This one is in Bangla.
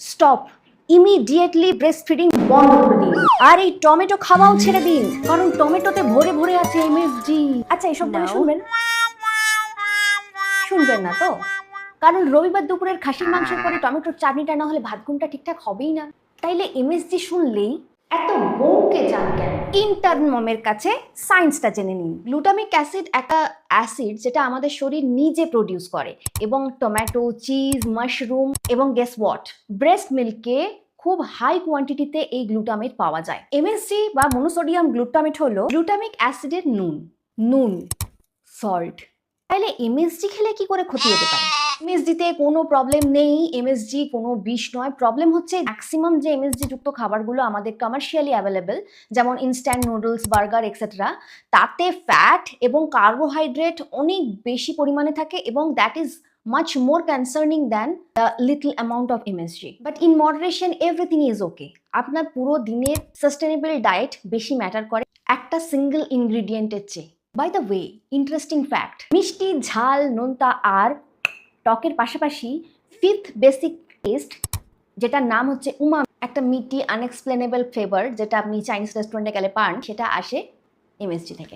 স্টপ, ইমিডিয়েটলি ব্রেস্ট ফিডিং বন্ধ করে দিন। আর এই টমেটো খাওয়াও ছেড়ে দিন, কারণ টমেটোতে ভরে ভরে আছে এমএসজি। আচ্ছা, এসব বলে শুনবেন শুনবেন না তো? কারণ রবিবার দুপুরের খাসির মাংসের পরে টমেটোর চাটনিটা না হলে ভাত ঘুমটা ঠিকঠাক হবেই না। তাইলে এমএসজি শুনলেই এত বউকে যান কেন? ইন্টার্ন মমের কাছে সায়েন্সটা জেনে নিন। গ্লুটামিক অ্যাসিড একটা অ্যাসিড যেটা আমাদের শরীর নিজে প্রডিউস করে, এবং টমেটো, চিজ, মাশরুম এবং গেস হোয়াট, ব্রেস্ট মিল্কে খুব হাই কোয়ান্টিটিতে এই গ্লুটামেট পাওয়া যায়। এমএসজি বা মনোসোডিয়াম গ্লুটামেট হলো গ্লুটামিক অ্যাসিডের নুন, সল্ট। তাইলে এমএসজি খেলে কি করে ক্ষতি হতে পারে? এমএসজিতে কোনো প্রবলেম নেই, এমএসজি কোনো বিষ নয়। প্রবলেম হচ্ছে ম্যাক্সিমাম যে এমএসজি যুক্ত খাবারগুলো আমাদের কমার্শিয়ালি অ্যাভেলেবল, যেমন ইনস্ট্যান্ট নুডলস, বার্গার এক্সেট্রা, তাতে ফ্যাট এবং কার্বোহাইড্রেট অনেক বেশি পরিমাণে থাকে, এবং that is much more concerning than the little amount of MSG. But in moderation everything is okay. আপনার পুরো দিনের সাস্টেনেবল ডায়েট বেশি ম্যাটার করে একটা সিঙ্গেল ইনগ্রিডিয়েন্টের চেয়ে। By the way, interesting fact, মিষ্টি, ঝাল, নোনতা আর টকের পাশাপাশি ফিফথ বেসিক টেস্ট, যেটার নাম হচ্ছে উমামি, একটা মিটি আনএক্সপ্লেনেবল ফ্লেভার যেটা আপনি চাইনিজ রেস্টুরেন্টে গেলে পান, সেটা আসে এমএসজি থেকে।